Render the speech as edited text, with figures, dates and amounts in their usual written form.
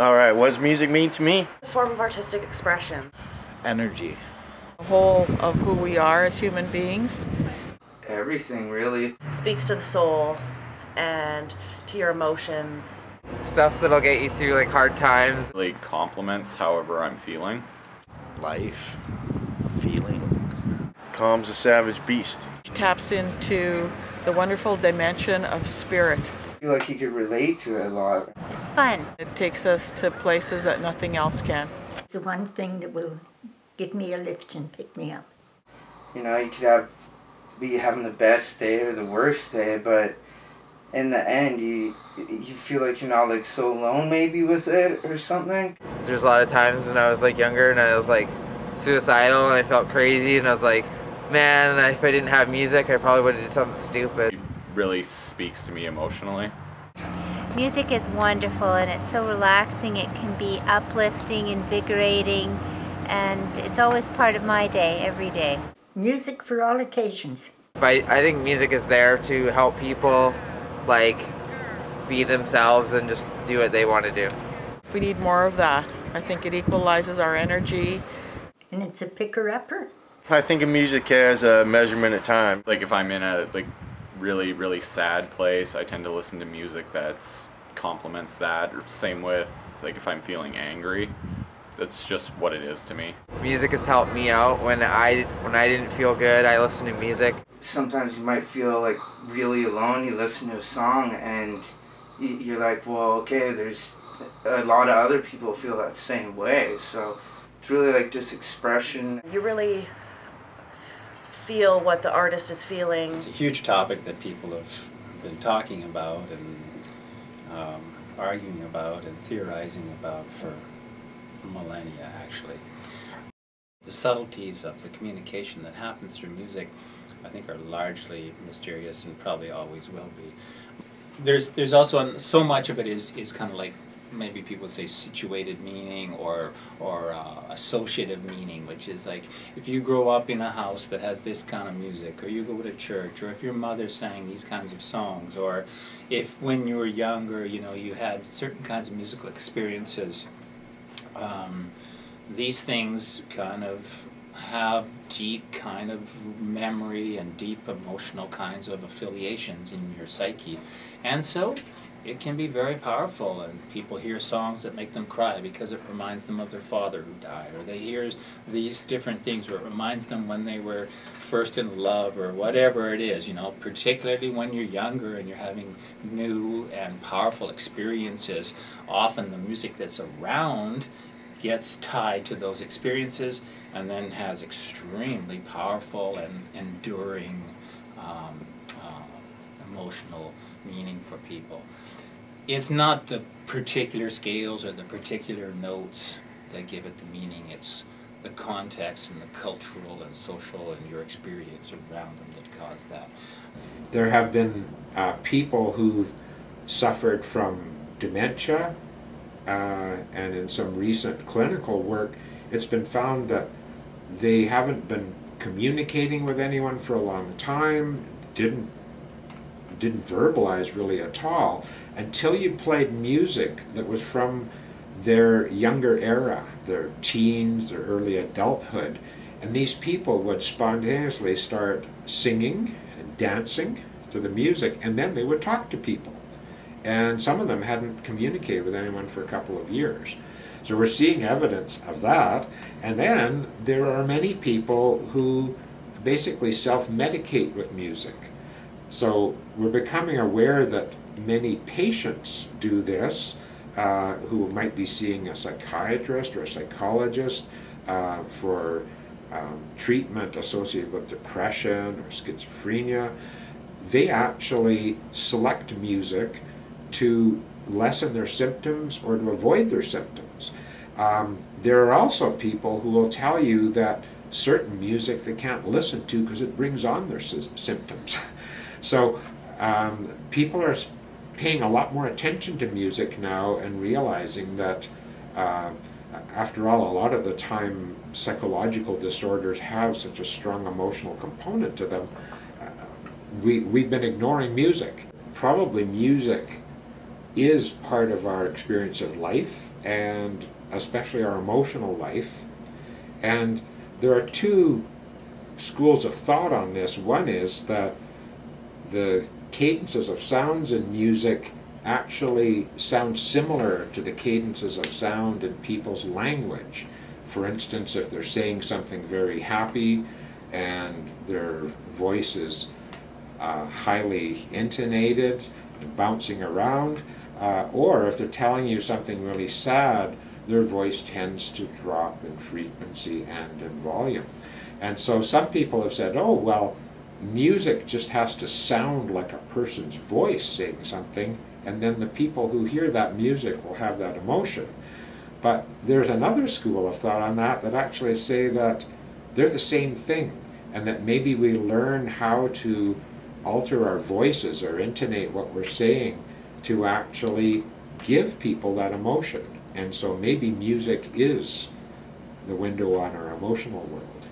All right, what does music mean to me? A form of artistic expression. Energy. The whole of who we are as human beings. Everything, really. Speaks to the soul and to your emotions. Stuff that'll get you through like hard times. Like compliments however I'm feeling. Life. Feeling. Calms a savage beast. Taps into the wonderful dimension of spirit. I feel like you could relate to it a lot. It's fun. It takes us to places that nothing else can. It's the one thing that will give me a lift and pick me up. You know, you could be having the best day or the worst day, but in the end, you feel like you're not like so alone maybe with it or something. There's a lot of times when I was like younger and I was like suicidal and I felt crazy and I was like, man, if I didn't have music, I probably would have did something stupid. It really speaks to me emotionally. Music is wonderful and it's so relaxing. It can be uplifting, invigorating, and it's always part of my day, every day. Music for all occasions. I think music is there to help people like be themselves and just do what they want to do. We need more of that. I think it equalizes our energy. And it's a picker-upper. I think of music as a measurement of time. Like if I'm in a really sad place, I tend to listen to music that's complements that. Or same with like if I'm feeling angry. That's just what it is to me. Music has helped me out when I didn't feel good. I listened to music. Sometimes you might feel like really alone. You listen to a song and you're like, well, okay, there's a lot of other people feel that same way. So it's really like just expression. You really feel what the artist is feeling. It's a huge topic that people have been talking about and arguing about and theorizing about for millennia, actually. The subtleties of the communication that happens through music, I think, are largely mysterious and probably always will be. There's also so much of it is kind of like, maybe people would say situated meaning or associative meaning, which is like if you grow up in a house that has this kind of music, or you go to church, or if your mother sang these kinds of songs, or if when you were younger, you know, you had certain kinds of musical experiences. These things kind of have deep kind of memory and deep emotional kinds of affiliations in your psyche, and so it can be very powerful, and people hear songs that make them cry because it reminds them of their father who died, or they hear these different things where it reminds them when they were first in love, or whatever it is, you know, particularly when you're younger and you're having new and powerful experiences. Often the music that's around gets tied to those experiences and then has extremely powerful and enduring emotional meaning for people. It's not the particular scales or the particular notes that give it the meaning, it's the context and the cultural and social and your experience around them that cause that. There have been people who've suffered from dementia, and in some recent clinical work, it's been found that they haven't been communicating with anyone for a long time, didn't verbalize really at all, until you played music that was from their younger era, their teens, their early adulthood, and these people would spontaneously start singing and dancing to the music, and then they would talk to people. And some of them hadn't communicated with anyone for a couple of years. So we're seeing evidence of that. And then there are many people who basically self-medicate with music. So we're becoming aware that many patients do this, who might be seeing a psychiatrist or a psychologist for treatment associated with depression or schizophrenia. They actually select music to lessen their symptoms or to avoid their symptoms. There are also people who will tell you that certain music they can't listen to because it brings on their symptoms. So people are paying a lot more attention to music now and realizing that after all, a lot of the time psychological disorders have such a strong emotional component to them. We've been ignoring music. Probably music is part of our experience of life, and especially our emotional life. And there are two schools of thought on this. One is that the cadences of sounds in music actually sound similar to the cadences of sound in people's language. For instance, if they're saying something very happy and their voice is highly intonated and bouncing around, or if they're telling you something really sad, their voice tends to drop in frequency and in volume. And so some people have said, oh, well, music just has to sound like a person's voice saying something, and then the people who hear that music will have that emotion. But there's another school of thought on that that actually say that they're the same thing, and that maybe we learn how to alter our voices or intonate what we're saying to actually give people that emotion. And so maybe music is the window on our emotional world.